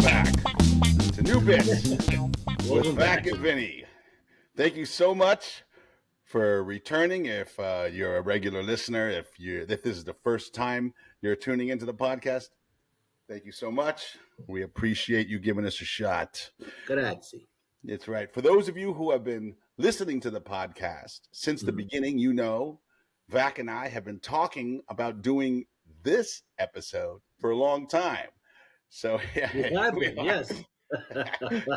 back to New Bits with Vac Vinnie. Thank you so much for returning. If you're a regular listener, if this is the first time you're tuning into the podcast, thank you so much. We appreciate you giving us a shot. Grazie. It's right. For those of you who have been listening to the podcast since the beginning, you know, Vac and I have been talking about doing this episode for a long time. So Yes.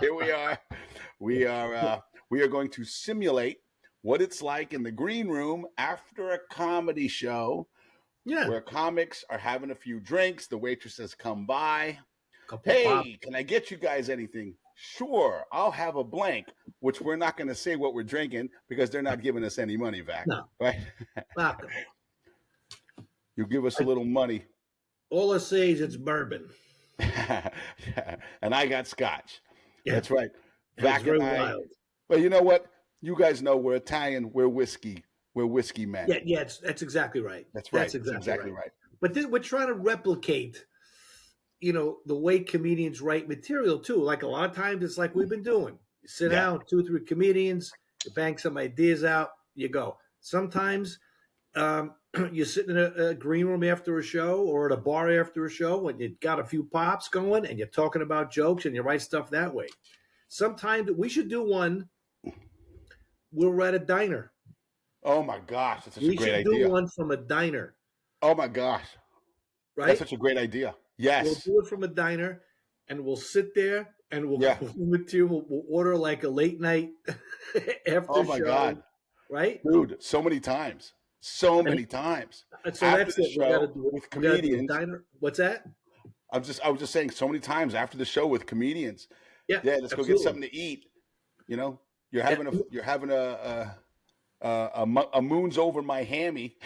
Here we are. We are going to simulate what it's like in the green room after a comedy show, where comics are having a few drinks. The waitresses come by. Hey, can I get you guys anything? Sure, I'll have a blank, which we're not going to say what we're drinking because they're not giving us any money, Vac. No. Right? You give us a little money. All I say is it's bourbon. And I got scotch. Yeah. That's right. Vac and I. Wild. But you know what? You guys know we're Italian. We're whiskey. We're whiskey men. Yeah. That's exactly right. That's right. That's exactly right. But then we're trying to replicate, the way comedians write material too. Like a lot of times, it's like we've been doing. You sit down, 2 or 3 comedians, you bang some ideas out, you go. Sometimes you sit in a green room after a show or at a bar after a show and you got a few pops going and you're talking about jokes and you write stuff that way. Sometimes we should do one where we're at a diner. Oh my gosh, that's such a great idea. We should do one from a diner. Oh my gosh. Right? That's such a great idea. Yes. We'll do it from a diner and we'll sit there and we'll order like a late night after show. Oh my God. Right? Dude, so many times. So many times. So after that's the it. show with comedians. What's that? I was just saying so many times after the show with comedians. Yeah, let's go get something to eat. You're having a moon's over my hammy.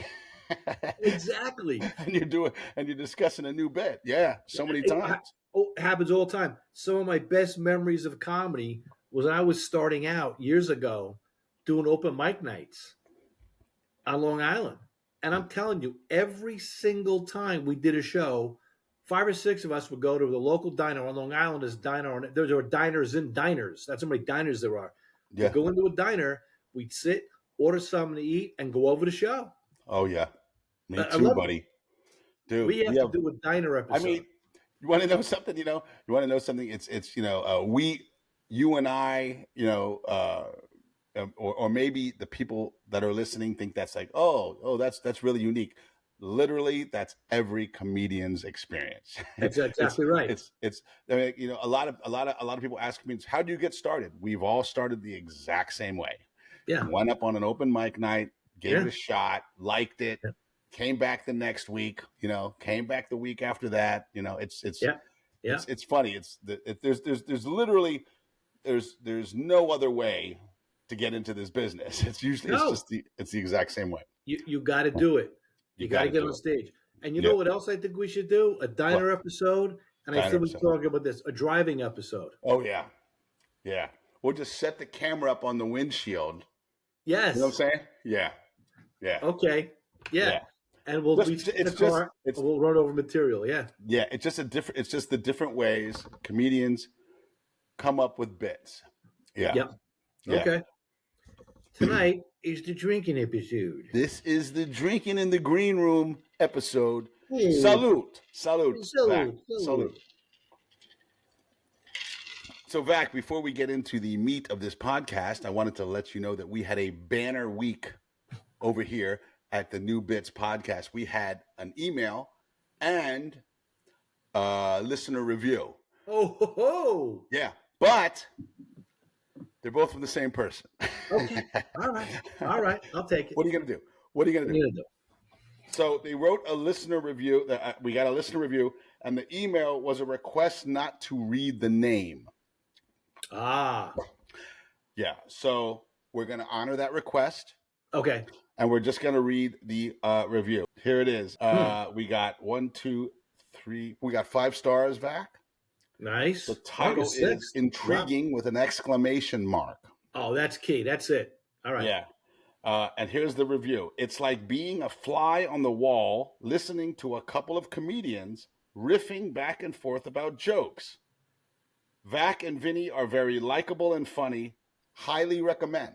Exactly. And you're discussing a new bit. Yeah, so many times. It happens all the time. Some of my best memories of comedy was when I was starting out years ago doing open mic nights on Long Island. And I'm telling you, every single time we did a show, 5 or 6 of us would go to the local diner on Long Island. There are diners in diners. That's how many diners there are. Yeah. We'd go into a diner, we'd sit, order something to eat, and go over the show. Oh, yeah. Me too, buddy. Dude, we have to do a diner episode. I mean, you want to know something, You want to know something? It's you and I, or maybe the people that are listening think that's like, that's really unique. Literally, that's every comedian's experience. That's exactly right. It's a lot of people ask comedians, how do you get started? We've all started the exact same way. Yeah. Went up on an open mic night, gave it a shot, liked it, came back the next week, came back the week after that. It's funny. There's literally there's no other way to get into this business. It's usually it's the exact same way. You got to do it. You got to get on stage. And you know what else I think we should do? A diner episode. And I think we're talking about this, a driving episode. Oh yeah. Yeah. We'll just set the camera up on the windshield. Yes. You know what I'm saying? Yeah. Yeah. Okay. Yeah. And we'll we'll run over material. Yeah. Yeah. It's just the different ways comedians come up with bits. Yeah. Yep. Yeah. Okay. Tonight is the drinking episode. This is the drinking in the green room episode. Hey. Salute. So, Vac, before we get into the meat of this podcast, I wanted to let you know that we had a banner week over here at the New Bits podcast. We had an email and a listener review. Oh. Yeah, but they're both from the same person. Okay. All right. I'll take it. What are you going to do? So they wrote a listener review. We got a listener review, and the email was a request not to read the name. Ah. Yeah. So we're going to honor that request. Okay. And we're just going to read the review. Here it is. We got 1, 2, 3. We got 5 stars, Vac. Nice. The title is intriguing with an exclamation mark. Oh, that's key. That's it. All right. Yeah. And here's the review. It's like being a fly on the wall, listening to a couple of comedians riffing back and forth about jokes. Vac and Vinnie are very likable and funny. Highly recommend.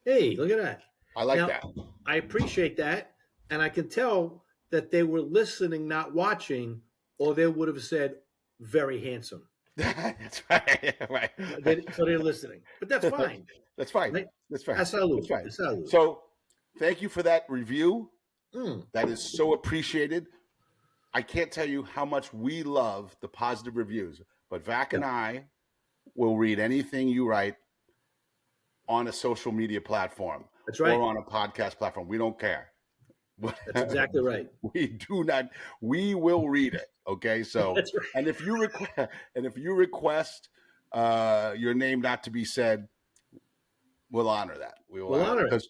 Hey, look at that. I like Now, that. I appreciate that. And I can tell that they were listening, not watching, or they would have said, very handsome. That's right. Right. So they're listening. But that's fine. That's fine. Right? That's fine. A salute. That's fine. A salute. So thank you for that review. Mm. That is so appreciated. I can't tell you how much we love the positive reviews, but Vac and I will read anything you write on a social media platform. That's right. Or on a podcast platform. We don't care. That's exactly right. We do not. We will read it. Okay. So, That's right. and if you request your name not to be said, we'll honor that. We'll honor it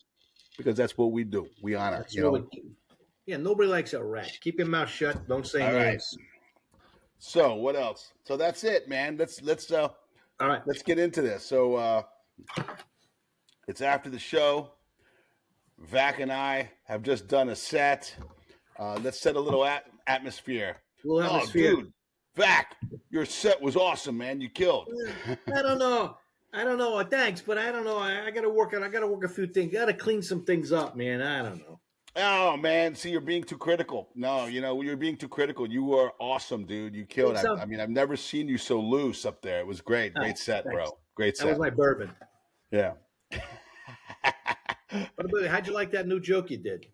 because that's what we do. We honor. That's yeah. Nobody likes a rat. Keep your mouth shut. Don't say names. Right. So what else? So that's it, man. Let's all right. Let's get into this. So it's after the show. Vac and I have just done a set. Let's set a little atmosphere. Atmosphere. Oh, dude, Vac, your set was awesome, man. You killed. I don't know. Thanks, but I don't know. I got to work a few things. Got to clean some things up, man. I don't know. Oh man, see, you're being too critical. No, you're being too critical. You were awesome, dude. You killed. I mean, I've never seen you so loose up there. It was great. Great set, thanks. Bro. Great set. That was my bourbon. Yeah. But how'd you like that new joke you did?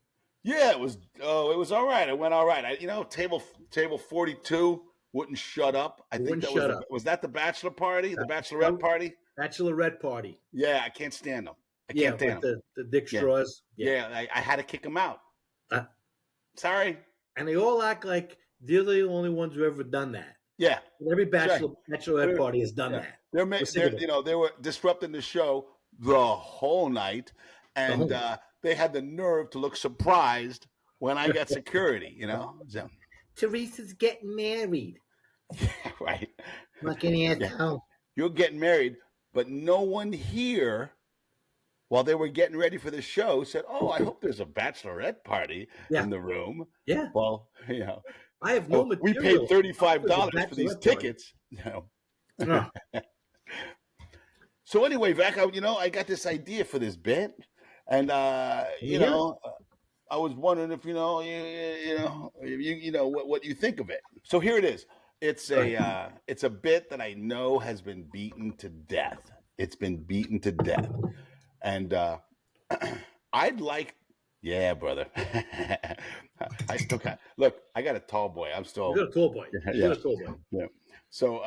Yeah, it was all right. It went all right. Table 42 wouldn't shut up. I think that was that the bachelor party, the bachelorette party? Bachelorette party. Yeah, I can't stand them. I can't stand them. The dick straws. Yeah, I had to kick them out. Sorry. And they all act like they're the only ones who ever done that. Yeah. Every bachelorette party has done that. They were disrupting the show the whole night, and they had the nerve to look surprised when I got security. So. Teresa's getting married. Yeah, right. Looking at home. You're getting married, but no one here, while they were getting ready for the show, said, "Oh, I hope there's a bachelorette party in the room." Yeah. Well, I have no material. We paid $35 for these tickets. No. So anyway, Vac, I got this idea for this bit, and I was wondering if what you think of it. So here it is. It's a bit that I know has been beaten to death. It's been beaten to death, and I'd like, yeah, brother. I still got I got a tall boy. I'm still. You got a tall boy. You got a tall boy. Yeah. So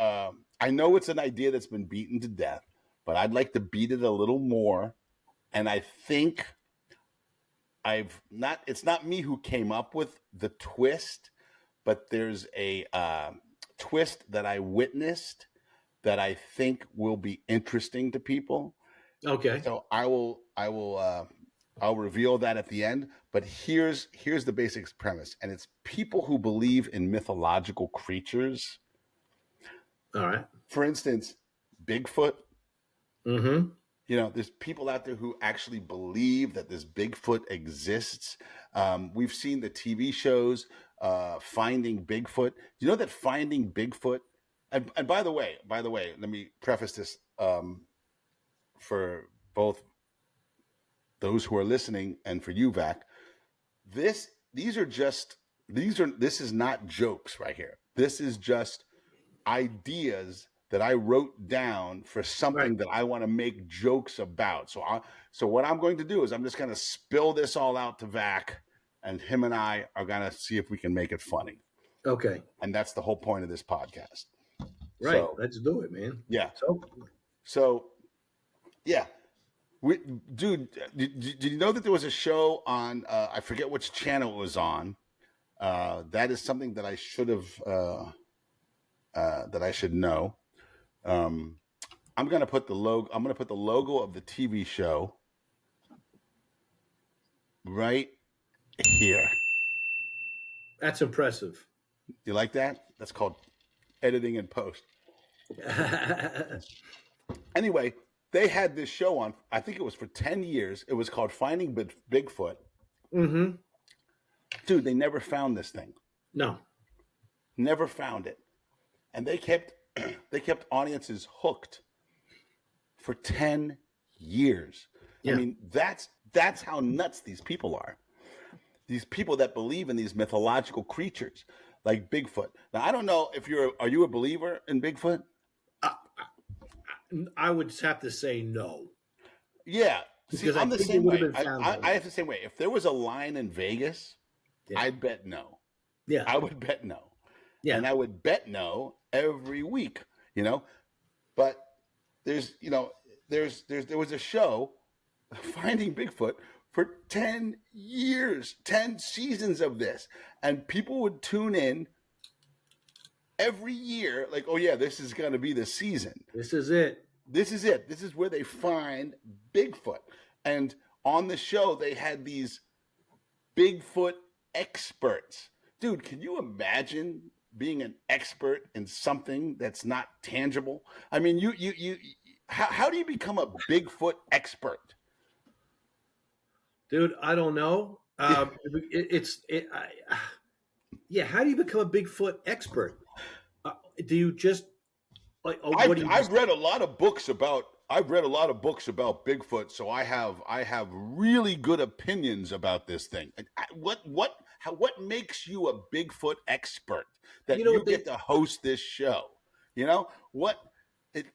I know it's an idea that's been beaten to death, but I'd like to beat it a little more. And I think it's not me who came up with the twist, but there's a twist that I witnessed that I think will be interesting to people. Okay. So I'll reveal that at the end, but here's the basic premise, and it's people who believe in mythological creatures. All right. For instance, Bigfoot. Mm-hmm. There's people out there who actually believe that this Bigfoot exists. We've seen the TV shows, Finding Bigfoot. Do you know that Finding Bigfoot? And by the way, let me preface this for both those who are listening and for you, Vac. This is not jokes right here. This is just ideas that I wrote down for something that I want to make jokes about. So what I'm going to do is I'm just going to spill this all out to Vac, and him and I are going to see if we can make it funny. Okay. And that's the whole point of this podcast. Right. So, let's do it, man. Yeah. So yeah. Dude, did you know that there was a show on, I forget which channel it was on. That is something that I should have, that I should know. I'm going to put the logo of the TV show right here. That's impressive. You like that? That's called editing in post. Anyway, they had this show on, I think it was for 10 years. It was called Finding Bigfoot. Mm-hmm. Dude, they never found this thing. No. Never found it. And they kept they kept audiences hooked for 10 years. Yeah. I mean, that's how nuts these people are. These people that believe in these mythological creatures like Bigfoot. Now, I don't know if are you a believer in Bigfoot? I, I would have to say no, Yeah. See, because I I'm the think it same would have way. been found I already. have the same way. If there was a line in Vegas, Yeah. I'd bet no. Yeah. I would bet no. Yeah. And I would bet no every week, you know? But there was a show, Finding Bigfoot, for 10 years, 10 seasons of this. And people would tune in every year, like, oh yeah, this is gonna be the season. This is it. This is it. This is where they find Bigfoot. And on the show, they had these Bigfoot experts. Dude, can you imagine being an expert in something that's not tangible? I mean, how do you become a Bigfoot expert? Dude, I don't know. Yeah. How do you become a Bigfoot expert? Do you just like? What do you I've just? read a lot of books about Bigfoot, so I have really good opinions about this thing. What makes you a Bigfoot expert that You know you what get to host this show? You know what? It,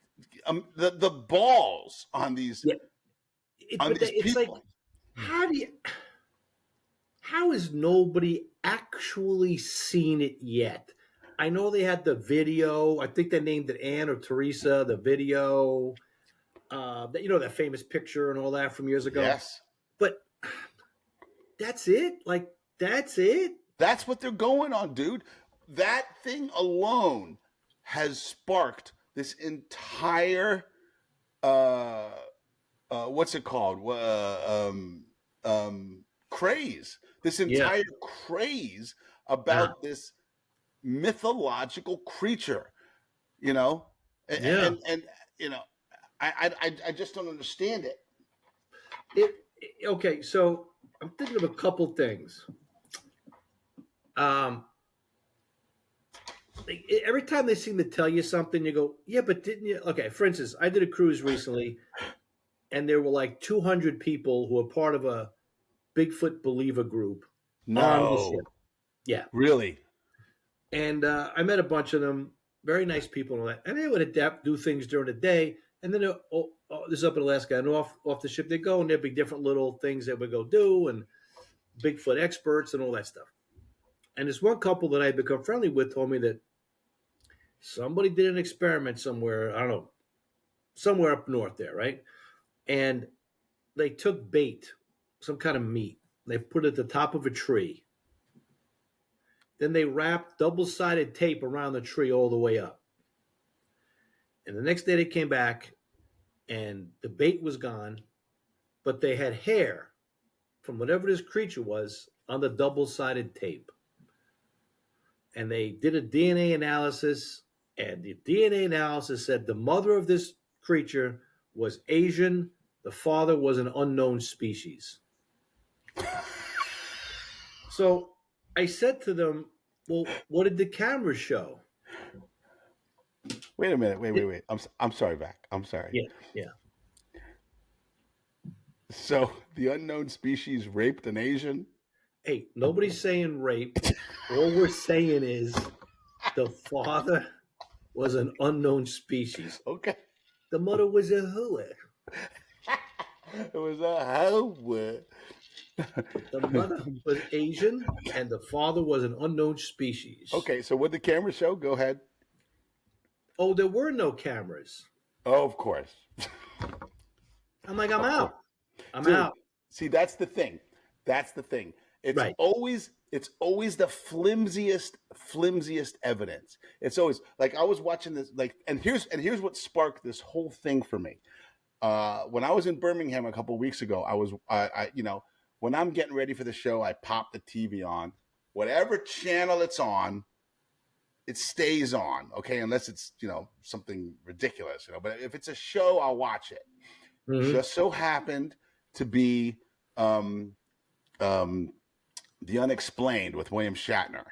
the balls on these Yeah. It's like, people. how do you? How has nobody actually seen it yet? I know they had the video. I think they named it Anne or Teresa. The video, that famous picture and all that from years ago. Yes, But that's it. Like, that's it. that's what they're going on, dude. That thing alone has sparked this entire what's it called? Craze. This Yeah. entire craze about this mythological creature, you know, Yeah. and you know, I just don't understand it. Okay. So I'm thinking of a couple things. Um, every time they seem to tell you something, you go, yeah, but didn't you? Okay. For instance, I did a cruise recently, and there were like 200 people who were part of a Bigfoot believer group on the No, ship. Yeah. really. And I met a bunch of them, very nice people and all that. And they would adapt, do things during the day. And then this is up in Alaska, and off the ship they go, and there'd be different little things they would go do, and Bigfoot experts and all that stuff. And this one couple that I had become friendly with told me that somebody did an experiment somewhere, I don't know, somewhere up north there, right? And they took bait, some kind of meat. They put it at the top of a tree. Then they wrapped double-sided tape around the tree all the way up. And the next day they came back and the bait was gone, but they had hair from whatever this creature was on the double-sided tape. And they did a DNA analysis, and the DNA analysis said the mother of this creature was Asian, the father was an unknown species. So I said to them, well, what did the camera show? Wait a minute. Wait. I'm sorry, Vac. I'm sorry. Yeah, yeah. So the unknown species raped an Asian? Hey, nobody's saying rape. All we're saying is the father was an unknown species. Okay. The mother was a hooah. It was a how? The mother was Asian, and the father was an unknown species. Okay, so what the camera show? Go ahead. Oh, there were no cameras. Oh, of course. I'm like, I'm out. I'm Dude, out. see, that's the thing. That's the thing. It's Right. always the flimsiest evidence. It's always like I was watching this and here's what sparked this whole thing for me. When I was in Birmingham a couple of weeks ago, I when I'm getting ready for the show, I pop the TV on. Whatever channel it's on, it stays on, okay, unless it's, something ridiculous, but if it's a show, I'll watch it. Mm-hmm. Just so happened to be The Unexplained with William Shatner.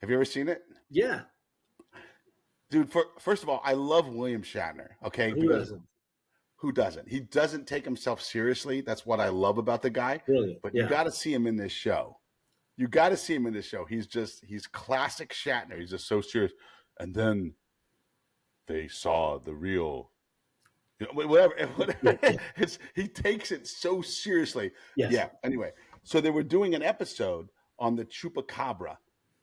Have you ever seen it? Yeah. dude. First of all, I love William Shatner. Okay, Who because doesn't? who doesn't? He doesn't take himself seriously. That's what I love about the guy. Brilliant. But you Yeah. got to see him in this show. You got to see him in this show. He's classic Shatner. He's just so serious. And then they saw the real, whatever. Yeah. Yeah. He takes it so seriously. Yes. Yeah. Anyway, so they were doing an episode on the chupacabra.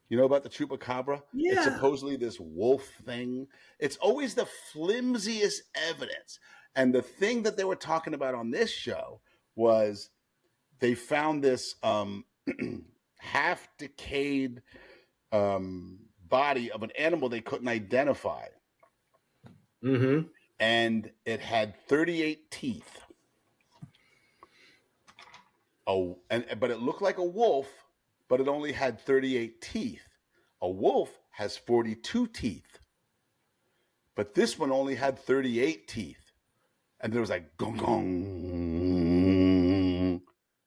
You know about the chupacabra? Yeah. It's supposedly this wolf thing. It's always the flimsiest evidence. And the thing that they were talking about on this show was they found this half decayed body of an animal they couldn't identify. Mm-hmm. And it had 38 teeth. Oh, but it looked like a wolf, but it only had 38 teeth. A wolf has 42 teeth. But this one only had 38 teeth. And there was like gong gong.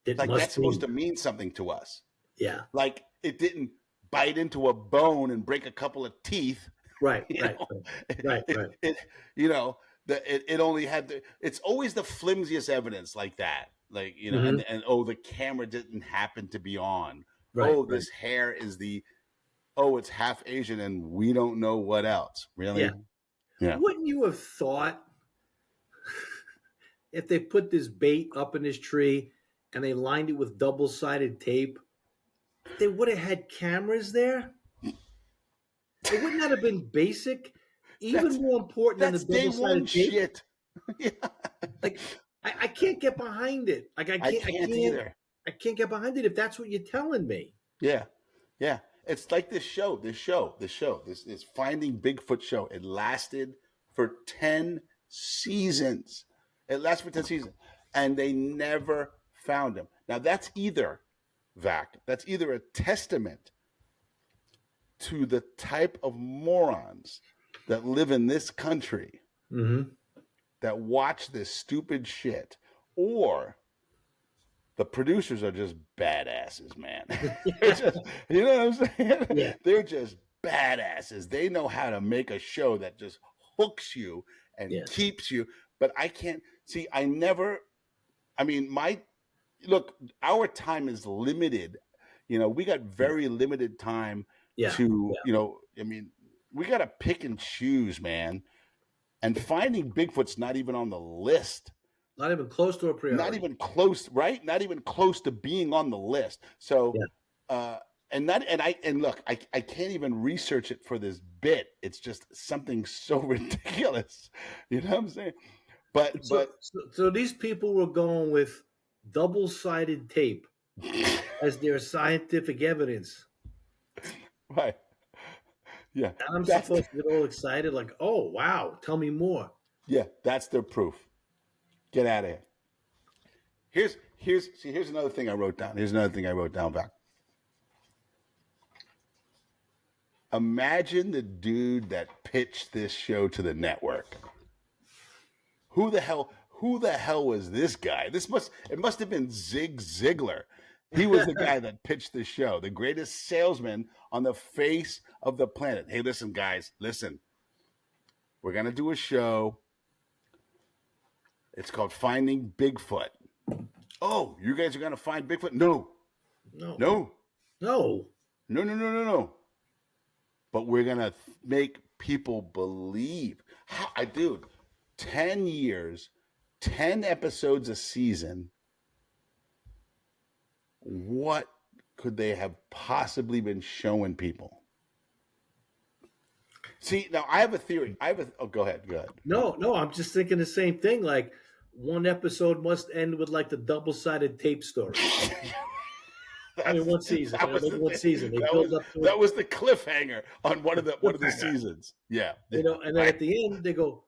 Like that's supposed to mean something to us. Yeah. Like it didn't bite into a bone and break a couple of teeth. Right. Right. It only had it's always the flimsiest evidence like that. Like, and the camera didn't happen to be on. Right, this hair is it's half Asian and we don't know what else. Really? Yeah. Wouldn't you have thought if they put this bait up in this tree and they lined it with double-sided tape, they would have had cameras there? It wouldn't that have been basic? Even more important than the double-sided tape? Shit. Yeah. Like, I can't get behind it. Like I can't either. I can't get behind it if that's what you're telling me. Yeah. Yeah. It's like this Finding Bigfoot show. It lasted for 10 seasons. And they never found him. Now that's either a testament to the type of morons that live in this country that watch this stupid shit, or the producers are just badasses, man. You know what I'm saying? Yeah. They're just badasses. They know how to make a show that just hooks you and keeps you. But I can't see. Our time is limited. We got very limited time we got to pick and choose, man. And Finding Bigfoot's not even on the list. Not even close to a priority. Not even close, right? Not even close to being on the list. So, I can't even research it for this bit. It's just something so ridiculous. You know what I'm saying? So these people were going with double-sided tape as their scientific evidence. Right. Yeah. And I'm supposed to get all excited, like, oh, wow, tell me more. Yeah, that's their proof. Get out of here. Here's another thing I wrote down. Back. Imagine the dude that pitched this show to the network. Who the hell was this guy? It must have been Zig Ziglar. He was the guy that pitched the show, the greatest salesman on the face of the planet. Hey, listen, guys, listen. We're going to do a show. It's called Finding Bigfoot. Oh, you guys are going to find Bigfoot? No. But we're going to make people believe. 10 years, 10 episodes a season. What could they have possibly been showing people? See, now I have a theory. Go ahead. No, I'm just thinking the same thing. Like, one episode must end with like the double-sided tape story. One season. That was the cliffhanger on one of the seasons. Yeah. And then at the end they go,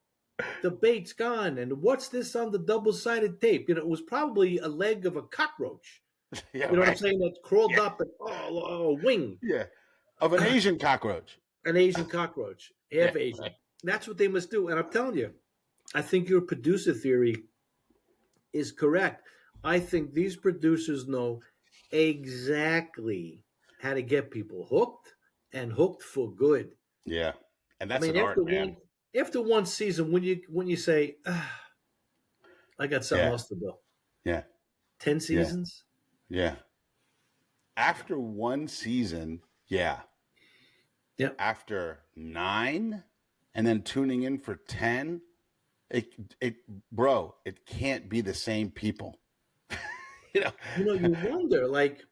the bait's gone, and what's this on the double-sided tape? It was probably a leg of a cockroach. Yeah, what I'm saying? That crawled up and a wing. Yeah, of an Asian cockroach. An Asian cockroach, half Asian. Right. That's what they must do. And I'm telling you, I think your producer theory is correct. I think these producers know exactly how to get people hooked, and hooked for good. Yeah. And that's an art, man. After one season, when you say, I got something else to do. Yeah. 10 seasons? Yeah. After one season, yeah. Yeah. After 9 and then tuning in for 10, it can't be the same people. You wonder, like,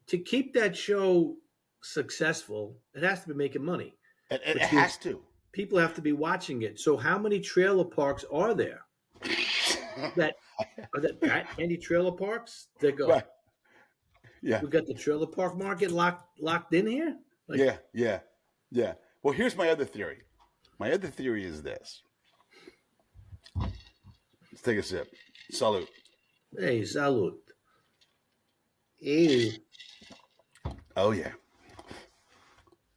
to keep that show successful, it has to be making money. It has to. People have to be watching it. So how many trailer parks are there? That any trailer parks that go? Right. Yeah. We got the trailer park market locked in here? Like, yeah. Well, here's my other theory. My other theory is this. Let's take a sip. Salute. Hey, salute. Hey. Oh, yeah.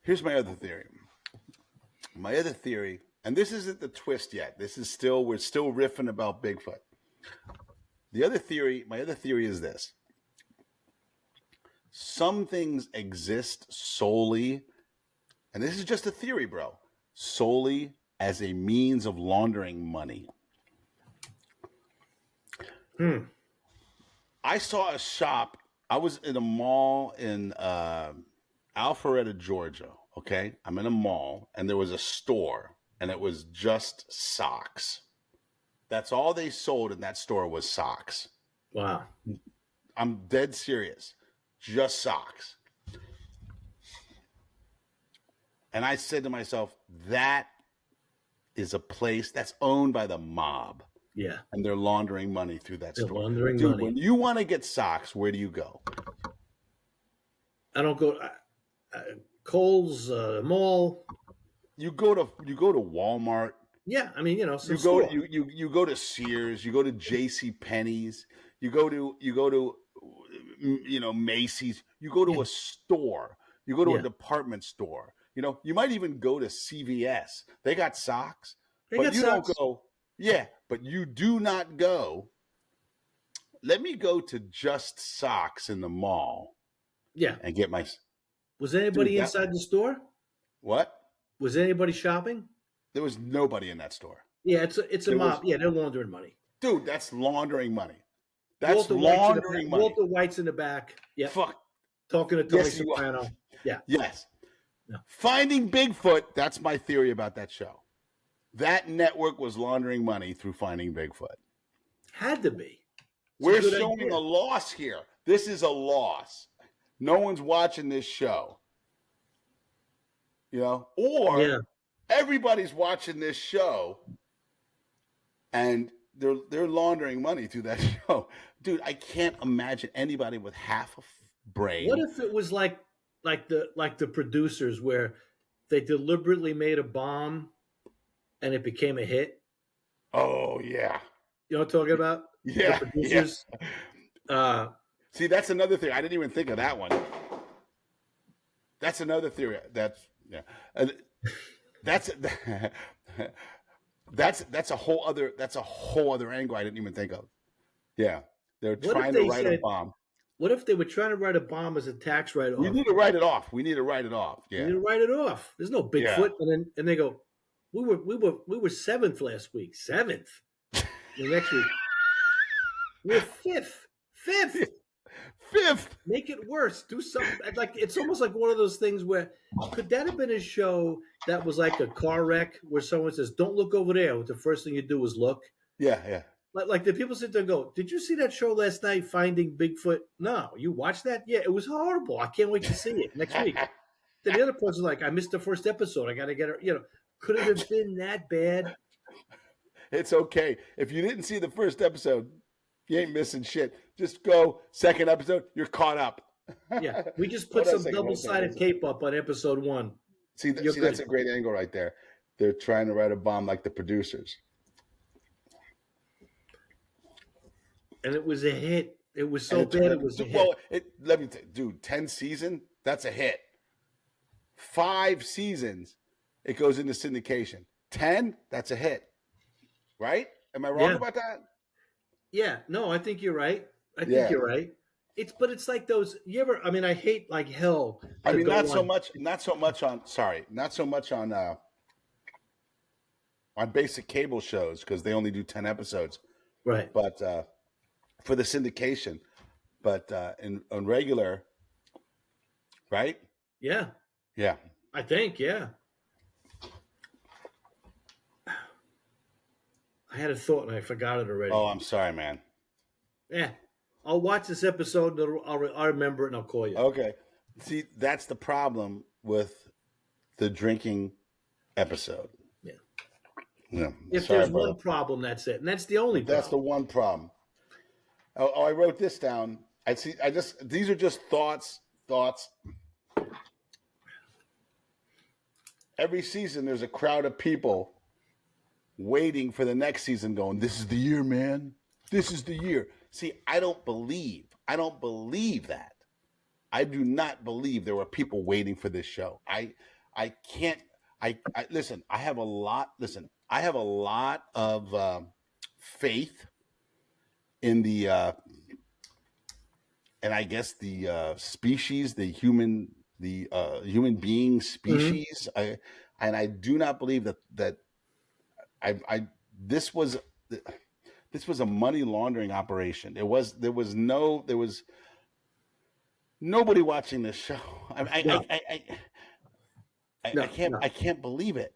Here's my other theory. My other theory, and this isn't the twist yet. We're still riffing about Bigfoot. My other theory is this. Some things exist solely, and this is just a theory, bro, solely as a means of laundering money. I saw a shop. I was in a mall in Alpharetta, Georgia. Okay, I'm in a mall, and there was a store, and it was just socks. That's all they sold in that store was socks. Wow. I'm dead serious. Just socks. And I said to myself, that is a place that's owned by the mob. Yeah. And they're laundering money through that store. Laundering money. When you want to get socks, where do you go? I don't go Kohl's, mall. You go to Walmart. Yeah, I mean, you go to Sears, you go to J.C. Penney's, you go to Macy's, you go to a store, you go to a department store. You might even go to CVS. They got socks, but you don't go. Yeah, but you do not go. Let me go to Just Socks in the mall. Yeah, and get my. Was anybody inside the store? What? Was anybody shopping? There was nobody in that store. Yeah, it's a mob. Yeah, they're laundering money. Dude, that's laundering money. That's laundering money. Walter White's in the back. Yeah. Fuck. Talking to Tony Soprano. Yeah. Yes. No. Finding Bigfoot, that's my theory about that show. That network was laundering money through Finding Bigfoot. Had to be. We're showing a loss here. This is a loss. No one's watching this show. Or everybody's watching this show and they're laundering money through that show. Dude, I can't imagine anybody with half a brain. What if it was like the producers where they deliberately made a bomb and it became a hit? Oh, yeah. You know what I'm talking about? Yeah. The producers. Yeah. See, that's another theory. I didn't even think of that one. That's another theory. That's a whole other angle I didn't even think of. Yeah. They're trying to write a bomb. What if they were trying to write a bomb as a tax write-off? We need to write it off. Yeah. We need to write it off. There's no Bigfoot. Yeah. And they go, we were 7th last week. 7th. The next week. We're 5th. 5th. Make it worse. Do something. Like, it's almost like one of those things where could that have been a show that was like a car wreck where someone says, "Don't look over there." The first thing you do is look. Yeah. Like the people sit there and go, "Did you see that show last night, Finding Bigfoot?" No, you watched that? Yeah, it was horrible. I can't wait to see it next week. Then the other person's like, "I missed the first episode. I got to get her." Could it have been that bad? It's okay if you didn't see the first episode. You ain't missing shit. Just go second episode. You're caught up. Yeah, we just put some double-sided tape up on episode 1. See, that's a great angle right there. They're trying to write a bomb like the producers. And it was a hit. It was so bad. It was a hit. Well, let me tell you, dude, 10 seasons, that's a hit. 5 seasons, it goes into syndication. 10, that's a hit. Right? Am I wrong about that? Yeah, no, I think you're right. I think you're right. It's like those. I hate like hell. I mean, not so much on on basic cable shows because they only do 10 episodes. Right. But for the syndication, but on regular, right? Yeah. Yeah. I think, yeah. I had a thought and I forgot it already. Oh, I'm sorry, man. Yeah. I'll watch this episode and I'll remember it and I'll call you. Okay. See, that's the problem with the drinking episode. Yeah. Yeah. If there's one problem, that's it. And that's the only problem. That's the one problem. Oh, I wrote this down. These are just thoughts. Every season there's a crowd of people waiting for the next season going, this is the year, man. This is the year. See, I don't believe that. I do not believe there were people waiting for this show. I can't listen, I have a lot of faith in the and I guess the species, the human being species. Mm-hmm. I do not believe that this was a money laundering operation. There was nobody watching this show. I can't believe it.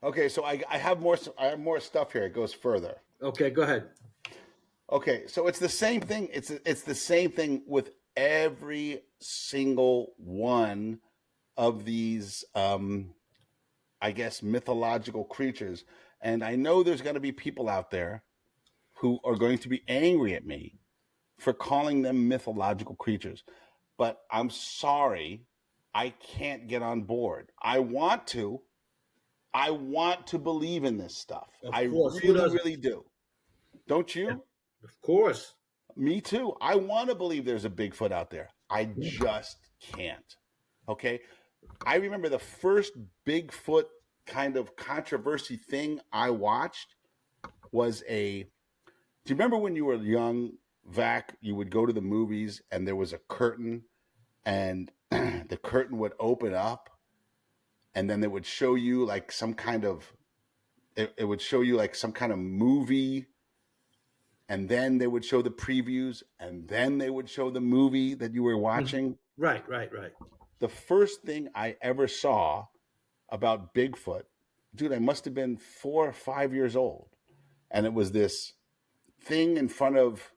Okay, so I have more stuff here. It goes further. Okay, go ahead. Okay, so it's the same thing. It's the same thing with every single one of these, I guess, mythological creatures. And I know there's going to be people out there who are going to be angry at me for calling them mythological creatures. But I'm sorry, I can't get on board. I want to believe in this stuff. I really do. Don't you? Yeah, of course. Me too. I want to believe there's a Bigfoot out there. I just can't. Okay. I remember the first Bigfoot kind of controversy thing I watched was do you remember when you were young, Vac, you would go to the movies and there was a curtain and the curtain would open up and then they would show you like some kind of, it would show you like some kind of movie, and then they would show the previews, and then they would show the movie that you were watching. Right. The first thing I ever saw about Bigfoot, dude, I must have been 4 or 5 years old. And it was this thing in front of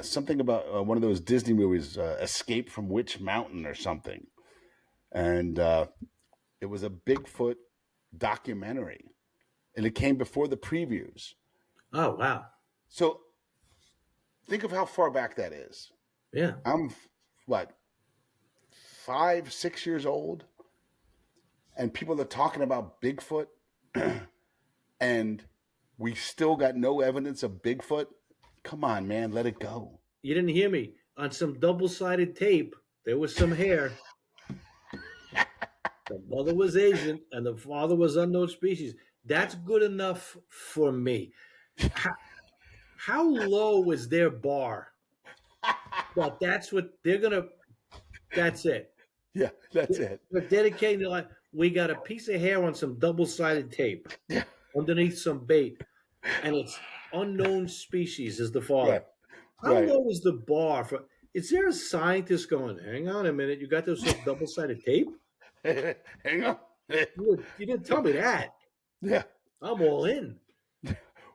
something about one of those Disney movies, Escape from Witch Mountain or something. And it was a Bigfoot documentary. And it came before the previews. Oh, wow. So think of how far back that is. Yeah. I'm, 5, 6 years old? And people are talking about Bigfoot and we still got no evidence of Bigfoot. Come on, man, let it go. You didn't hear me. On some double-sided tape, there was some hair. The mother was Asian and the father was unknown species. That's good enough for me. How low is their bar? But that's what they're gonna. That's it. Yeah, that's it. They're dedicating their life. We got a piece of hair on some double-sided tape underneath some bait, and it's unknown species is the father. Right. How low is the bar for? Is there a scientist going? Hang on a minute. You got those double-sided tape? Hang on. You didn't tell me that. Yeah, I'm all in.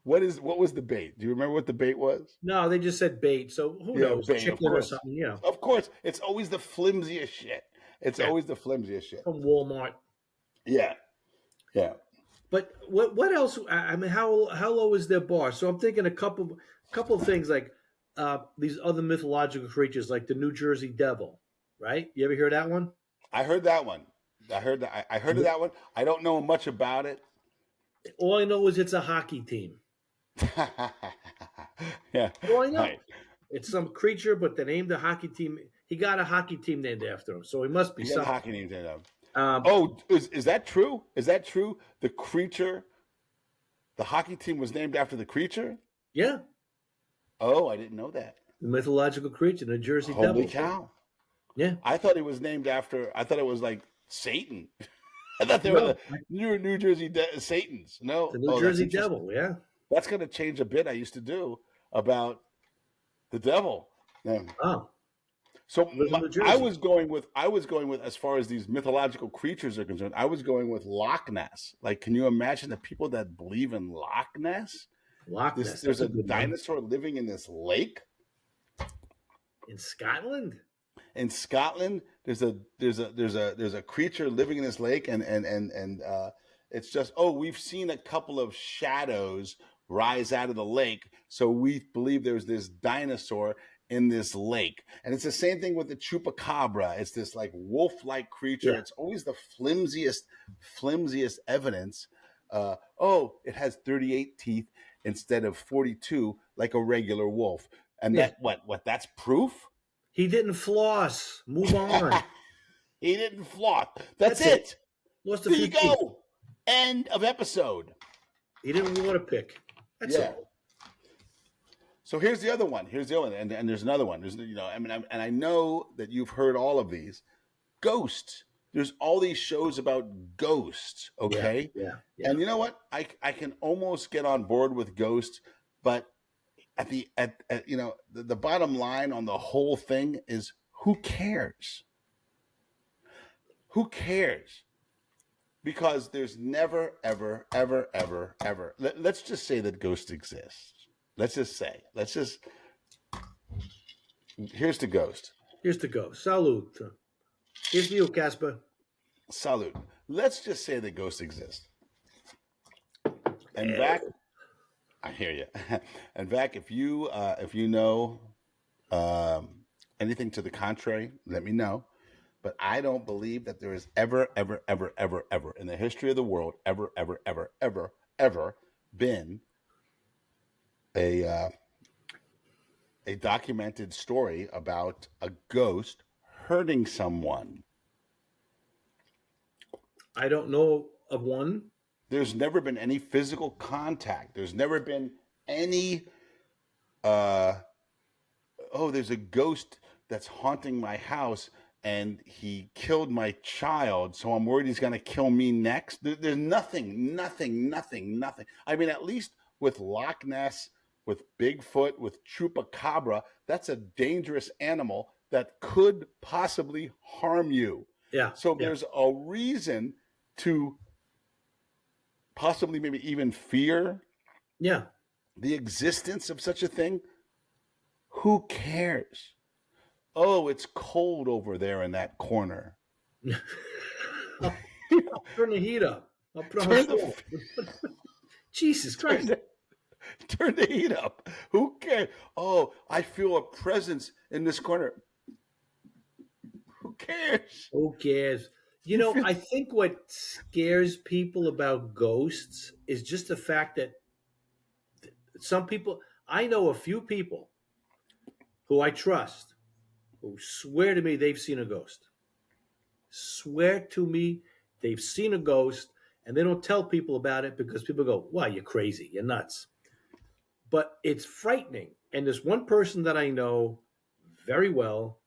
What was the bait? Do you remember what the bait was? No, they just said bait. So who knows? Bait, chicken or something, you know. Of course. It's always the flimsiest shit. Always the flimsiest shit. From Walmart. Yeah. Yeah. But what else? I mean, how low is their bar? So I'm thinking a couple of things like these other mythological creatures like the New Jersey Devil, right? You ever hear that one? I heard that one. I heard of that one. I don't know much about it. All I know is it's a hockey team. Yeah. All I know. Right. It's some creature, but they named the hockey team. He got a hockey team named after him, so he must be something. Hockey named after him. Is that true? Is that true? The creature, the hockey team was named after the creature? Yeah. Oh, I didn't know that. The mythological creature, the Jersey Devil. Holy cow. Yeah. I thought it was named after, I thought it was like Satan. I thought they were No, the New Jersey Satans. No, the New oh, that's Jersey interesting. Devil. Yeah. That's going to change a bit I used to do about the devil. Yeah. Oh, So lives in New I Jersey. was going with as far as these mythological creatures are concerned. I was going with Loch Ness. Like, can you imagine the people that believe in Loch Ness? Loch Ness. There's That's a a good one. dinosaur living in this lake In Scotland. in Scotland. There's a creature living in this lake, and it's just, oh, we've seen a couple of shadows rise out of the lake, so we believe there's this dinosaur in this lake. And it's the same thing with the chupacabra. It's this like wolf-like creature. Yeah. It's always the flimsiest evidence. Oh, it has 38 teeth instead of 42, like a regular wolf. And Yeah. that what that's proof? He didn't floss. Move on. He didn't flop. That's That's it. it. Lost a There few you teeth. go. End of episode. He didn't water pick. That's Yeah. all. So here's the other one. And there's another one. There's, I mean, and I know that you've heard all of these. Ghosts. There's all these shows about ghosts. Okay. Yeah. And you know what? I can almost get on board with ghosts, but at the bottom line on the whole thing is, who cares? Who cares? Because there's never, ever, ever, ever, ever. Let's just say that ghosts exist. Here's the ghost. Here's to go. Salute. Here's to you, Casper. Salute. Let's just say that ghosts exist. And Vac, I hear you. And Vac, if you know anything to the contrary, let me know. But I don't believe that there has ever, ever, ever, ever, ever in the history of the world, ever, ever, ever, ever, ever been a documented story about a ghost hurting someone. I don't know of one. There's never been any physical contact. There's never been any there's a ghost that's haunting my house and he killed my child, so I'm worried he's going to kill me next. There's nothing. I mean, at least with Loch Ness, with Bigfoot, with Chupacabra, that's a dangerous animal that could possibly harm you. Yeah. So there's a reason to possibly maybe even fear the existence of such a thing. Who cares? Oh, it's cold over there in that corner. I'll turn the heat up. I'll put on Jesus Christ. Turn the heat up. Who cares? Oh, I feel a presence in this corner. Who cares? Who cares? I think what scares people about ghosts is just the fact that some people, I know a few people who I trust, who swear to me they've seen a ghost. Swear to me they've seen a ghost, and they don't tell people about it because people go, wow, you're crazy, you're nuts. But it's frightening. And there's one person that I know very well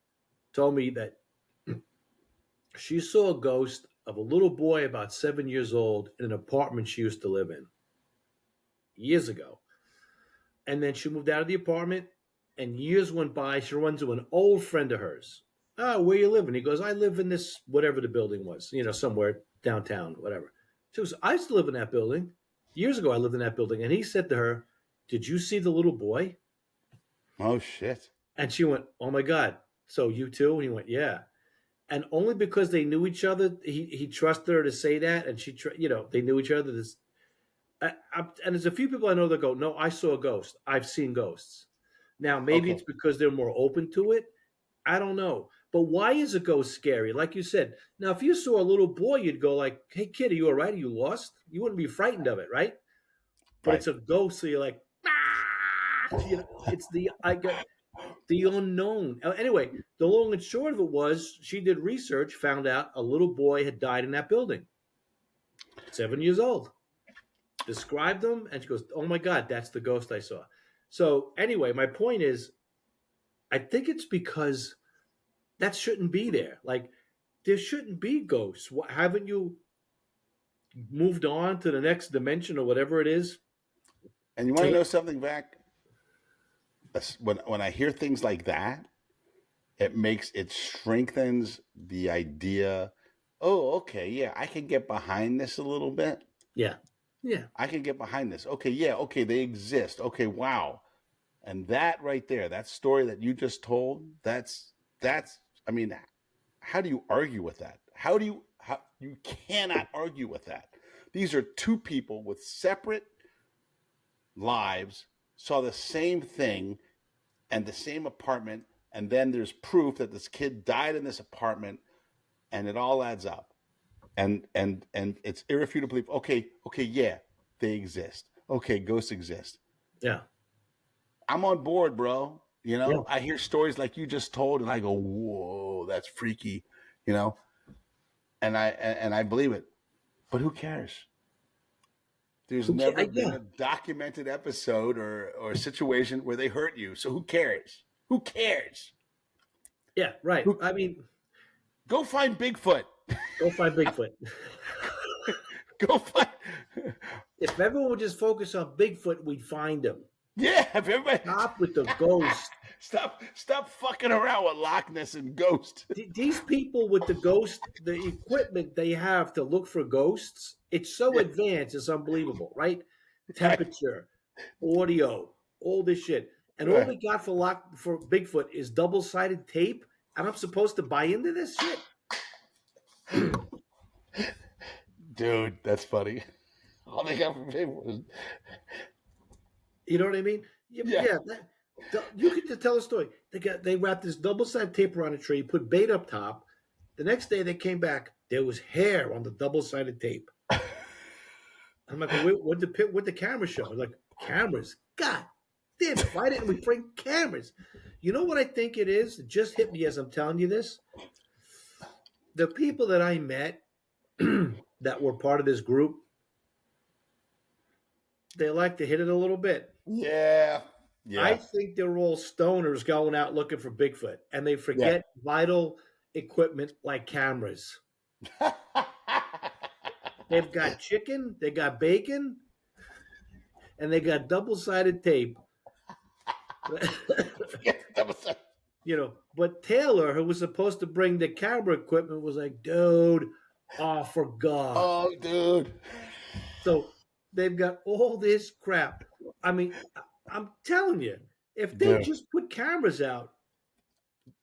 told me that she saw a ghost of a little boy about 7 years old in an apartment she used to live in years ago. And then she moved out of the apartment, and years went by. She runs into an old friend of hers. Oh, where you living? He goes, I live in this, whatever the building was, somewhere downtown, whatever. She goes, I used to live in that building. Years ago, I lived in that building. And he said to her, did you see the little boy? Oh, shit. And she went, oh, my God. So you too? And he went, yeah. And only because they knew each other, he trusted her to say that. And she, they knew each other. And there's a few people I know that go, no, I saw a ghost. I've seen ghosts. Now, maybe it's because they're more open to it. I don't know. But why is a ghost scary? Like you said, now, if you saw a little boy, you'd go like, hey, kid, are you all right? Are you lost? You wouldn't be frightened of it, right? But It's a ghost, so you're like, ah! It's the unknown. Anyway, the long and short of it was she did research, found out a little boy had died in that building. 7 years old. Described them, and she goes, oh my God, that's the ghost I saw. So anyway, my point is, I think it's because that shouldn't be there. Like, there shouldn't be ghosts. Haven't you moved on to the next dimension or whatever it is. And you want to know something, Vac? When I hear things like that, it strengthens the idea. Oh, okay, yeah, I can get behind this a little bit. Yeah, yeah, I can get behind this. Okay, yeah, okay, they exist. Okay, wow. And that right there, that story that you just told, that's I mean, how do you argue with that? How you cannot argue with that. These are two people with separate lives, saw the same thing and the same apartment, and then there's proof that this kid died in this apartment, and it all adds up. And it's irrefutable. Okay, yeah, they exist. Okay, ghosts exist. yeah. I'm on board, bro. You know, Yeah. I hear stories like you just told, and I go, "Whoa, that's freaky," you know, and I believe it. But who cares? There's never been a documented episode or situation where they hurt you. So who cares? Who cares? Yeah, right. I mean, go find Bigfoot. Go find Bigfoot. Go find. If everyone would just focus on Bigfoot, we'd find him. Yeah, if everybody stop with the ghost. Stop fucking around with Loch Ness and ghost. These people with the ghost, the equipment they have to look for ghosts, it's so advanced, it's unbelievable, right? Temperature, audio, all this shit. And all we got for Bigfoot is double-sided tape, and I'm supposed to buy into this shit? Dude, that's funny. All they got for Bigfoot was... You know what I mean? Yeah. You can just tell a story. They wrapped this double-sided tape around a tree, put bait up top. The next day they came back, there was hair on the double-sided tape. I'm like, what the camera show? Like, cameras? God damn it! Why didn't we bring cameras? You know what I think it is? It just hit me as I'm telling you this. The people that I met that were part of this group, they like to hit it a little bit. Yeah. I think they're all stoners going out looking for Bigfoot, and they forget vital equipment like cameras. They've got chicken, they got bacon, and they got double-sided tape. You know, but Taylor, who was supposed to bring the camera equipment, was like, dude, oh, for God. Oh, dude. So they've got all this crap. I mean, I'm telling you, if they just put cameras out,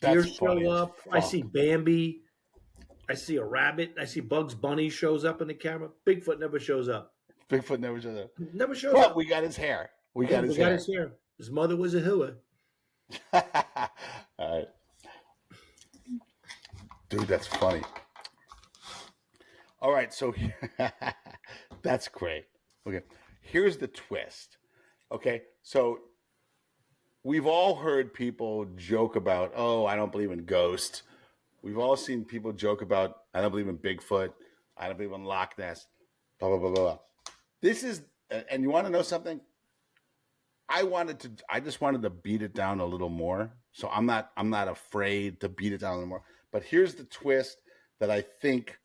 deer show up. I see Bambi. I see a rabbit. I see Bugs Bunny shows up in the camera. Bigfoot never shows up. Never shows up. We got his hair. We got his hair. His mother was a hua. All right. Dude, that's funny. All right, so that's great. Okay, here's the twist. Okay, so we've all heard people joke about, oh, I don't believe in ghosts. We've all seen people joke about, I don't believe in Bigfoot. I don't believe in Loch Ness. Blah, blah, blah, blah. This is, and you want to know something? I just wanted to beat it down a little more. So I'm not afraid to beat it down a little more. But here's the twist that I think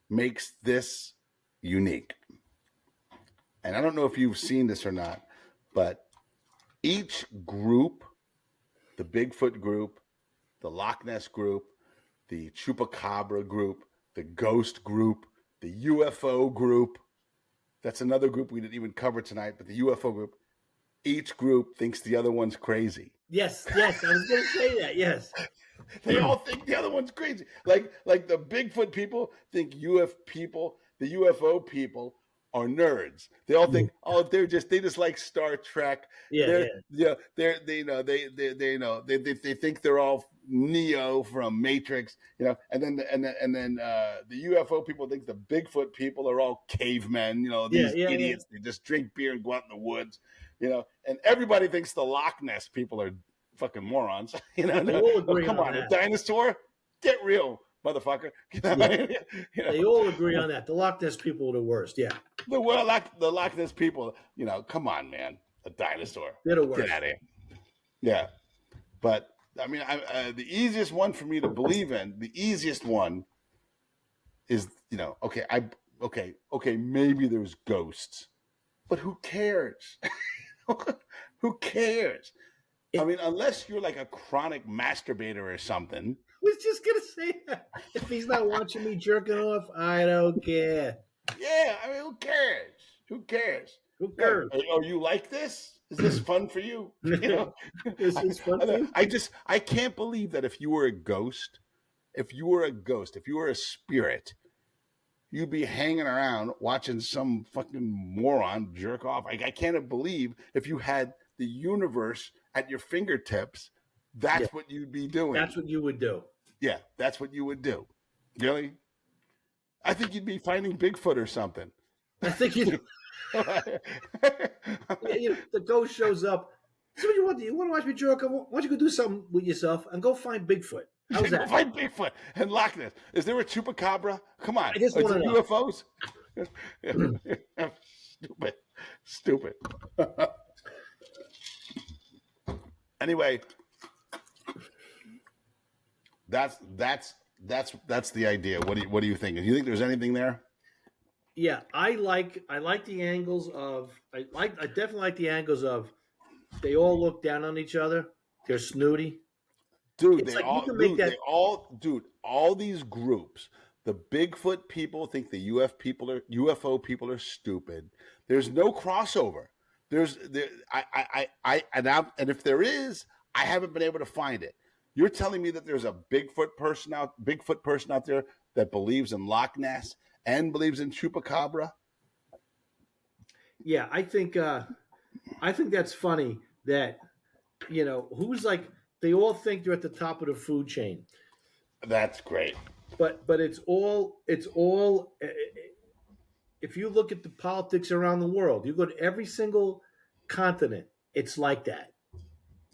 makes this unique. And I don't know if you've seen this or not, but each group, the Bigfoot group, the Loch Ness group, the Chupacabra group, the Ghost group, the UFO group, that's another group we didn't even cover tonight, but the UFO group, each group thinks the other one's crazy. Yes, I was going to say that, yes. They all think the other one's crazy. Like the Bigfoot people think the UFO people are nerds. They all think, oh, they just like Star Trek. They think they're all Neo from Matrix, you know. And then the UFO people think the Bigfoot people are all cavemen, you know, these idiots. They just drink beer and go out in the woods, you know. And everybody thinks the Loch Ness people are fucking morons, you know. They all agree come on, a dinosaur? Get real, motherfucker. You know? They all agree on that. The Loch Ness people are the worst. Yeah. The Loch Ness people, you know, come on, man. A dinosaur. They're the worst. Get out of here. Yeah. But, I mean, the easiest one for me to believe in, the easiest one is, you know, okay, okay, maybe there's ghosts, but who cares? Who cares? I mean, unless you're like a chronic masturbator or something. Was just gonna say that. If he's not watching me jerking off, I don't care. Yeah, I mean, who cares? Who cares? Who Yeah. cares? Oh, you like this? Is this fun for you? You know, This is fun for you. I can't believe that if you were a ghost, if you were a spirit, you'd be hanging around watching some fucking moron jerk off. I can't believe if you had the universe at your fingertips, that's what you'd be doing. That's what you would do. Yeah, that's what you would do. Really? I think you'd be finding Bigfoot or something. I think you. The ghost shows up. So what you want? You want to watch me jerk? Why don't you go do something with yourself and go find Bigfoot? How's that? Find Bigfoot and Loch Ness. Is there a chupacabra? Come on. I just Is want there to know. UFOs? Stupid. Anyway, that's the idea. What do you think? Do you think there's anything there? Yeah, I like the angles of I definitely like the angles of they all look down on each other. They're snooty. Dude, all these groups, the Bigfoot people think the UFO people are stupid. There's no crossover. And if there is, I haven't been able to find it. You're telling me that there's a Bigfoot person out there that believes in Loch Ness and believes in chupacabra? Yeah, I think that's funny that who's like they all think they're at the top of the food chain. That's great. But it's all if you look at the politics around the world, you go to every single continent, it's like that.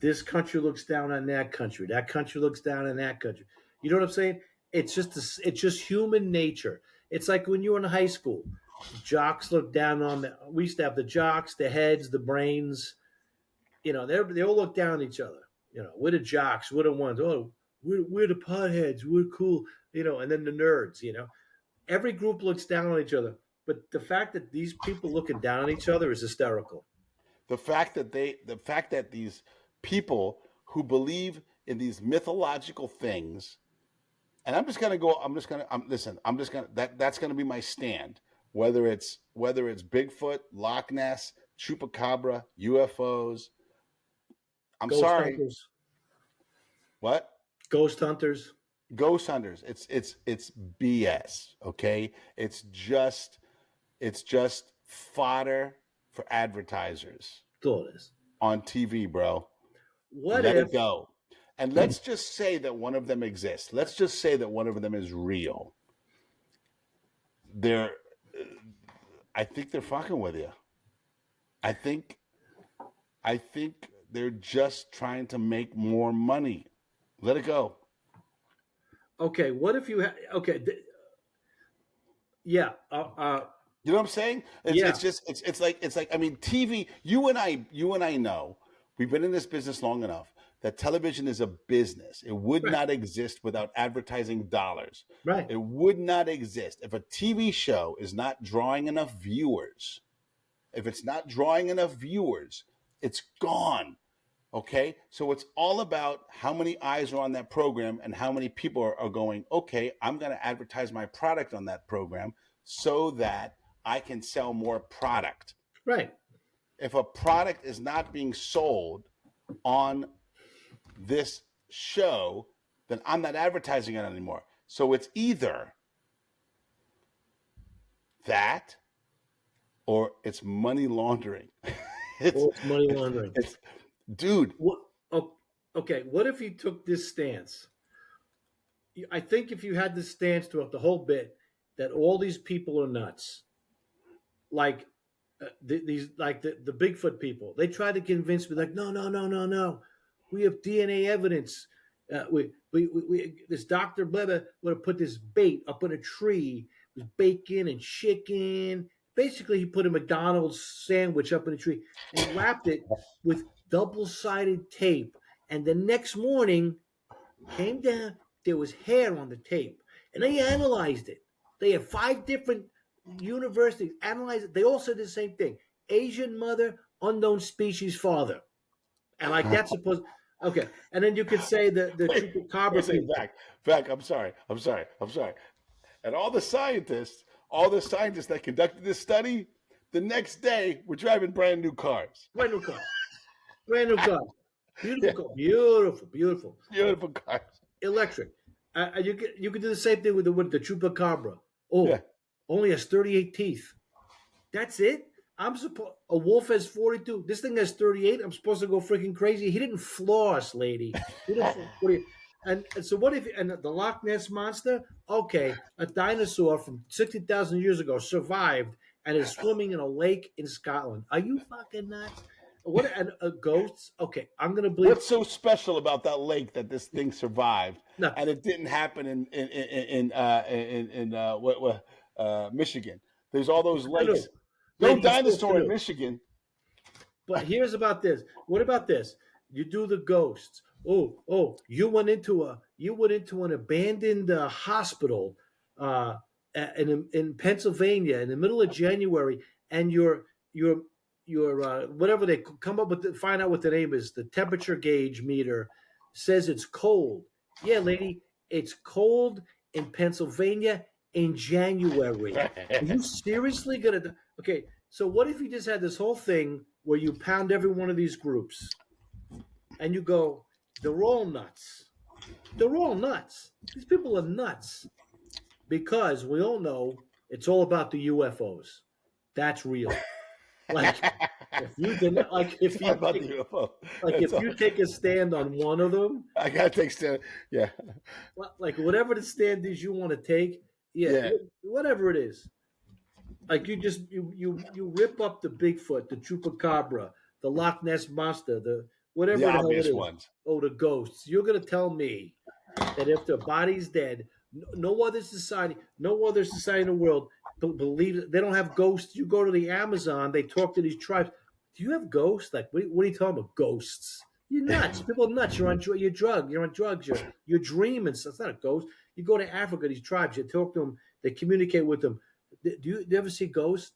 This country looks down on that country. That country looks down on that country. You know what I'm saying? It's just human nature. It's like when you were in high school, jocks look down on we used to have the jocks, the heads, the brains. They all look down on each other. We're the jocks, we're the ones. Oh, we're the potheads, we're cool. And then the nerds. Every group looks down on each other. But the fact that these people looking down on each other is hysterical. The fact that these people who believe in these mythological things, and that's going to be my stand. Whether it's Bigfoot, Loch Ness, chupacabra, UFOs. Ghost sorry. Hunters. What? Ghost hunters. Ghost hunters. It's BS. Okay. It's just fodder for advertisers. That's all it is. On TV, bro. Let it go. And let's just say that one of them exists. Let's just say that one of them is real. I think they're fucking with you. I think they're just trying to make more money. Let it go. Okay, what if you yeah. You know what I'm saying? It's like I mean, TV. You and I know we've been in this business long enough that television is a business. It would not exist without advertising dollars. Right. It would not exist if a TV show is not drawing enough viewers. If it's not drawing enough viewers, it's gone. Okay, so it's all about how many eyes are on that program and how many people are going, okay, I'm going to advertise my product on that program so that I can sell more product. Right. If a product is not being sold on this show, then I'm not advertising it anymore. So it's either that or it's money laundering. It's money laundering. Dude. Okay, what if you took this stance? I think if you had this stance throughout the whole bit that all these people are nuts, like the Bigfoot people, they try to convince me like, no, we have DNA evidence. We this Dr. Blebber would have put this bait up in a tree, with bacon and chicken. Basically, he put a McDonald's sandwich up in a tree and wrapped it with double-sided tape. And the next morning, came down, there was hair on the tape. And they analyzed it. They had 5 different universities analyze it. They all said the same thing: Asian mother, unknown species father, and like that's supposed. Okay, and then you could say the Wait, chupacabra wait a second, people. Vac. I'm sorry. And all the scientists that conducted this study, the next day were driving brand new cars. Brand new car, brand new car, Yeah, beautiful car, beautiful, beautiful, beautiful cars. electric. You could do the same thing with the chupacabra. Yeah. Oh, only has 38 teeth. That's it. I'm supposed a wolf has 42. This thing has 38. I'm supposed to go freaking crazy. He didn't floss, lady. He didn't. And so what if and the Loch Ness monster? Okay, a dinosaur from 60,000 years ago survived and is swimming in a lake in Scotland. Are you fucking nuts? What and ghosts? Okay, I'm gonna believe. What's so special about that lake that this thing survived, No, and it didn't happen in Michigan? There's all those no, lakes. No lady, it's supposed to dinosaur in do. Michigan. But here's about this. What about this? You do the ghosts. Oh, you went into an abandoned hospital in Pennsylvania in the middle of January, and your whatever they come up with, find out what the name is. The temperature gauge meter says it's cold. Yeah, lady, it's cold in Pennsylvania in January. Are you seriously gonna? Okay, so what if you just had this whole thing where you pound every one of these groups and you go, they're all nuts. They're all nuts. These people are nuts because we all know it's all about the UFOs. That's real. Like if you didn't, like if you About take, the UFO. like if you take a stand on one of them, I gotta take stand. Yeah, like whatever the stand is you want to take, yeah, yeah, whatever it is, like you rip up the Bigfoot, the chupacabra, the Loch Ness monster, the the whatever the hell it obvious is. ones. Oh, the ghosts. You're gonna tell me that if the body's dead, no other society, in the world believes they don't have ghosts. You go to the Amazon, they talk to these tribes. Do you have ghosts? Like, what are you talking about? Ghosts? You're nuts. People are nuts. You're on You're on drugs. You're dreaming. So it's not a ghost. You go to Africa, these tribes. You talk to them. They communicate with them. Do you ever see ghosts?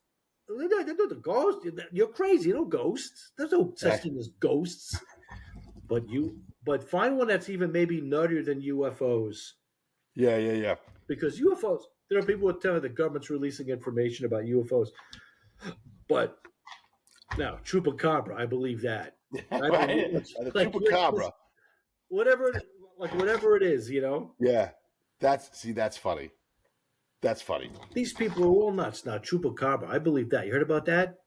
They're not the ghosts. You're crazy. No ghosts. There's no such thing as ghosts. But find one that's even maybe nuttier than UFOs. Yeah. Because UFOs, there are people who tell me the government's releasing information about UFOs. But now, chupacabra, I believe that. I Right? believe, The like, chupacabra. whatever it is, Yeah, that's funny. That's funny. These people are all nuts now. Chupacabra, I believe that. You heard about that?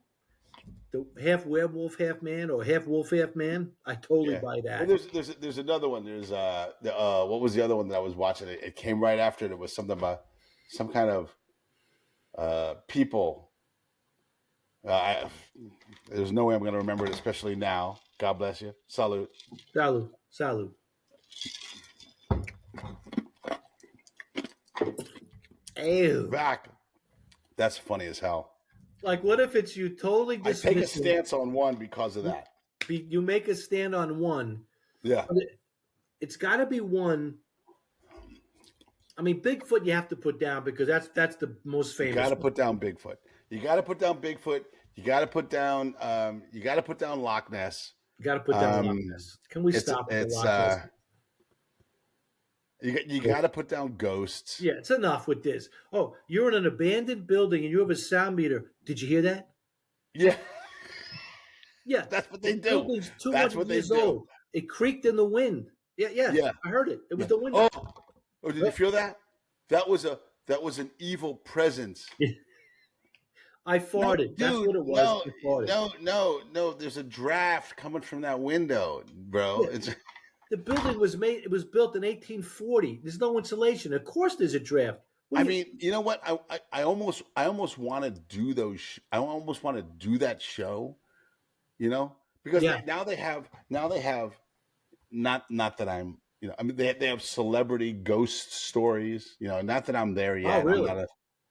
The half werewolf, half man, or half wolf, half man. I totally Yeah. buy Well, that. there's another one. There's what was the other one that I was watching? It came right after it. It was something about some kind of people. There's no way I'm going to remember it, especially now. God bless you. Salute. Salud. Ew. Back. That's funny as hell. Like, what if it's you totally I take a dismissing? stance on one because of that. You make a stand on one. Yeah. But it's got to be one. I mean, Bigfoot you have to put down because that's the most famous. You got to put down Bigfoot. You got to put down Bigfoot. You got to put down. You got to put down Loch Ness. You got to put down Loch Ness. Can we stop with the Loch Ness? You got to put down ghosts. Yeah, it's enough with this. Oh, you're in an abandoned building and you have a sound meter. Did you hear that? Yeah. Yeah. That's what they The do. building's 200 That's what they years do. old. It creaked in the wind. Yeah. I heard it. It was the wind. Oh, did you feel that? That was an evil presence. I farted. That's what it was. I farted. No. There's a draft coming from that window, bro. Yeah. It's The building was built in 1840. There's no insulation. Of course, there's a draft. I mean, you know what? I almost want to do those. I almost want to do that show, because now they have not that I'm, I mean they have celebrity ghost stories, not that I'm there yet. Oh, really?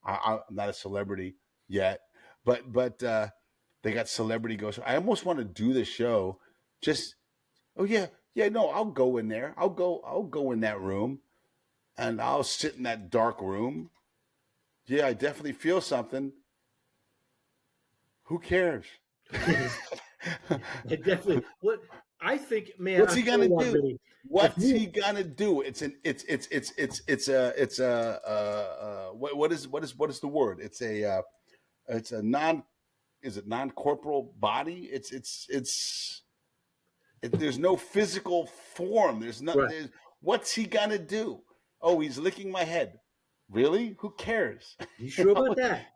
I'm not a celebrity yet, but they got celebrity ghosts. I almost want to do the show. No, I'll go in there. I'll go in that room, and I'll sit in that dark room, Yeah, I definitely feel something. Who cares? It definitely. What I think, man, What's I he tell gonna you what, do? Vinny. If What's you he gonna do? It's a what is the word? It's a non is it non-corporal body? There's no physical form. right, There's what's he gonna do? Oh, he's licking my head. Really? Who cares? you You sure know? about that?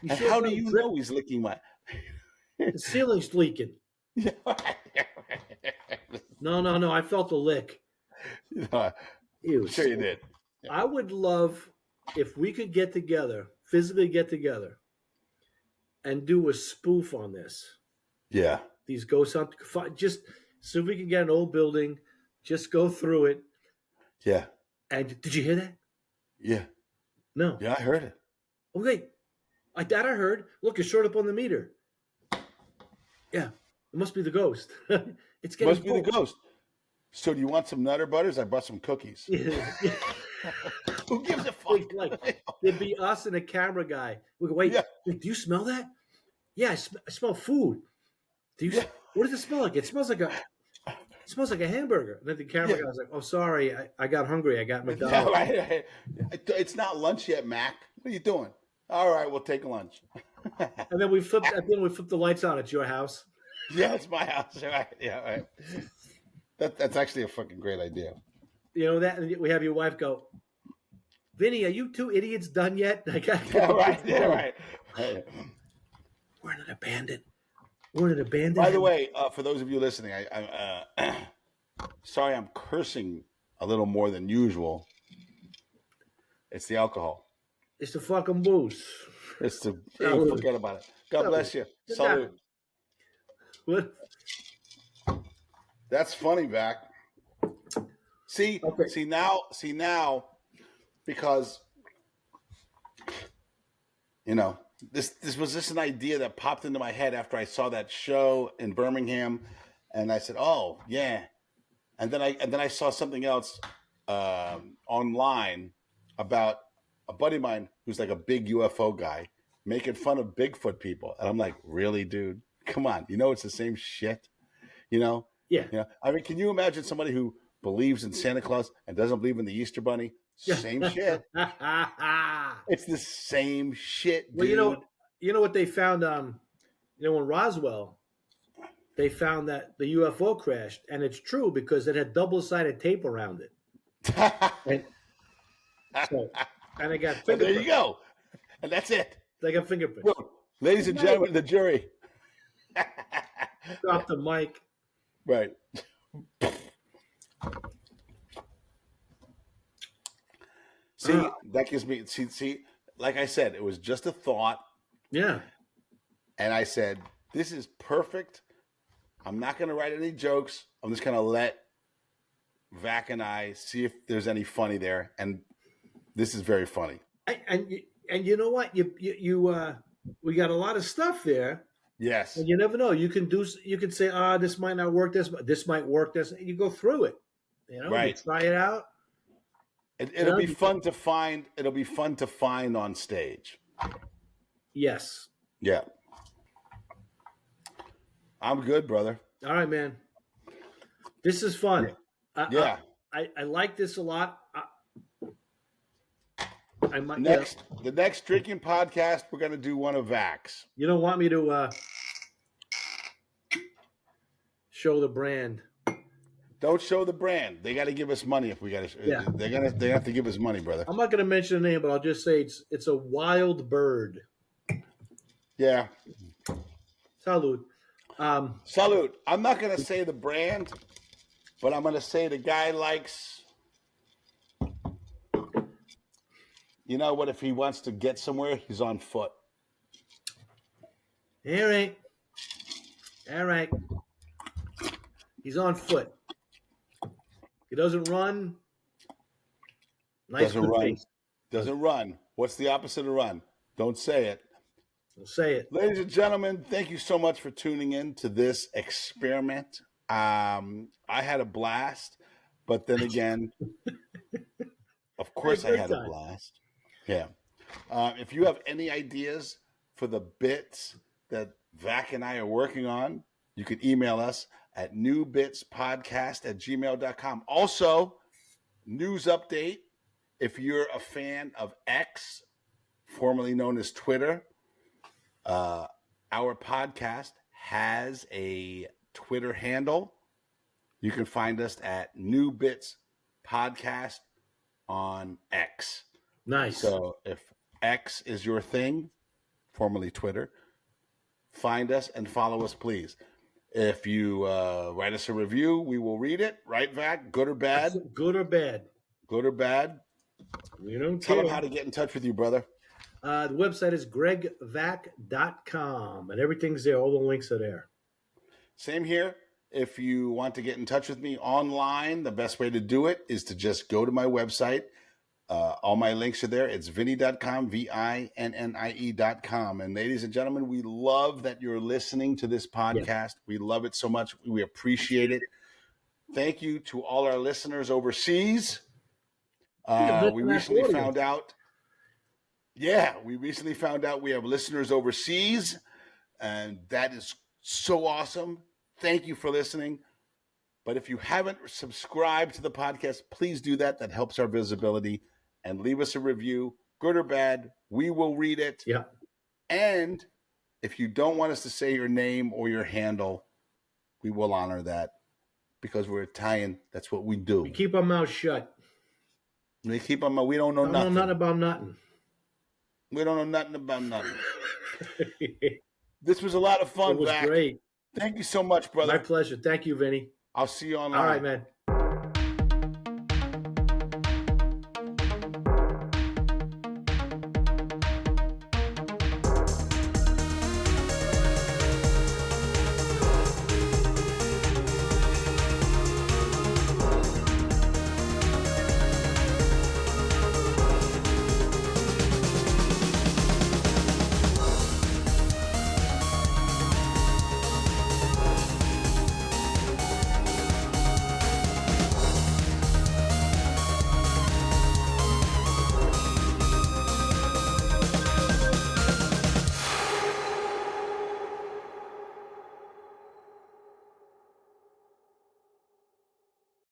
You And sure how it's do not a you drip? know he's licking my? The ceiling's leaking. No, no, no. I felt the lick. You know, Ew. I'm sure you So did. I would love if we could get together, physically get together, and do a spoof on this. Yeah, These ghost hunt, just so we can get an old building, just go through it. yeah, And did you hear that? yeah, No. yeah. I heard it. Okay. That I heard. Look, it showed up on the meter. Yeah. It must be the ghost. It's getting Must be the cold. ghost. So, do you want some Nutter Butters? I brought some cookies. Yeah. Who gives a Like, fuck? there'd be us and a camera guy. We go, wait, Yeah, wait, do you smell that? Yeah, I smell food. Do you? yeah, What does it smell like? It smells like a hamburger. And then the camera yeah. guy's like, oh, sorry, I got hungry. I got Yeah, McDonald's. right. It's not lunch yet, Mac. What are you doing? All right, we'll take lunch. And then we flipped. At the end, we flipped the lights on at your house. Yeah, it's my house. Right. Yeah, right. That's actually a fucking great idea. You know that, and we have your wife go, Vinny, are you two idiots done yet? I got to get Yeah, the right. kids to Yeah, bed. right. We're in an abandoned. We're in an abandoned. By the house. way, for those of you listening, I sorry I'm cursing a little more than usual. It's the alcohol. It's the fucking booze. It's the hey, Salud. forget about it. God bless you. Good Salute. night. What? That's funny, Vac. Okay. See now, because you know this was just an idea that popped into my head after I saw that show in Birmingham, and I said, "Oh yeah," and then I saw something else online about a buddy of mine who's like a big UFO guy making fun of Bigfoot people, and I'm like, "Really, dude? Come on, you know it's the same shit, you know." Yeah. Yeah, I mean, can you imagine somebody who believes in Santa Claus and doesn't believe in the Easter Bunny? Same shit. It's the same shit, Well, dude. you know what they found. In Roswell, they found that the UFO crashed, and it's true because it had double-sided tape around it, and so and they got And there fingerprints. you go. And that's it. They got fingerprints. Well, ladies and gentlemen, the jury. Drop the mic. Right. See, that gives me see, like I said, it was just a thought, Yeah. and I said, this is perfect. I'm not gonna write any jokes. I'm just gonna let Vac and I see if there's any funny there. And this is very funny. And you know what? We got a lot of stuff there, Yes. and you never know. You can say, this might not work. This might work. This you go through it. You Right. try it out. It'll be fun to find. It'll be fun to find on stage. Yes. Yeah. I'm good, brother. All right, man. This is fun. Yeah. I like this a lot. I might The next drinking podcast, we're gonna do one of Vac's. You don't want me to show the brand. Don't show the brand. They got to give us money if we got to. Yeah. They have to give us money, brother. I'm not going to mention the name, but I'll just say it's a wild bird. Yeah. Salud. Salute. I'm not gonna say the brand, but I'm gonna say the guy likes. You know what? If he wants to get somewhere, he's on foot. All right. All right. He's on foot. He doesn't run. Nice Doesn't run. face. Doesn't run. What's the opposite of run? Don't say it. We'll say it. Ladies and gentlemen, thank you so much for tuning in to this experiment. I had a blast, but then again, of course I had a blast. Yeah. If you have any ideas for the bits that Vac and I are working on, you can email us at newbitspodcast@gmail.com. Also, news update. If you're a fan of X, formerly known as Twitter, our podcast has a Twitter handle. You can find us at New Bits Podcast on X. Nice. So if X is your thing, formerly Twitter, find us and follow us, please. If you write us a review, we will read it. Right, Vac? Good or bad? Good or bad? Good or bad? We don't Tell care. them how to get in touch with you, brother. The website is gregvac.com, and everything's there. All the links are there. Same here. If you want to get in touch with me online, the best way to do it is to just go to my website. All my links are there. It's vinnie.com, VINNIE.com. And ladies and gentlemen, we love that you're listening to this podcast. Yeah. We love it so much. We appreciate it. Thank you to all our listeners overseas. We recently found out. Yeah, we recently found out we have listeners overseas, and that is so awesome. Thank you for listening. But if you haven't subscribed to the podcast, please do that. That helps our visibility. And leave us a review, good or bad. We will read it. Yeah. And if you don't want us to say your name or your handle, we will honor that because we're Italian. That's what we do. We keep our mouth shut. We keep our mouth. We don't know nothing. We don't know nothing about nothing. We don't know nothing about nothing. This was a lot of fun, It was Vac. great. Thank you so much, brother. My pleasure. Thank you, Vinny. I'll see you online. All right, man.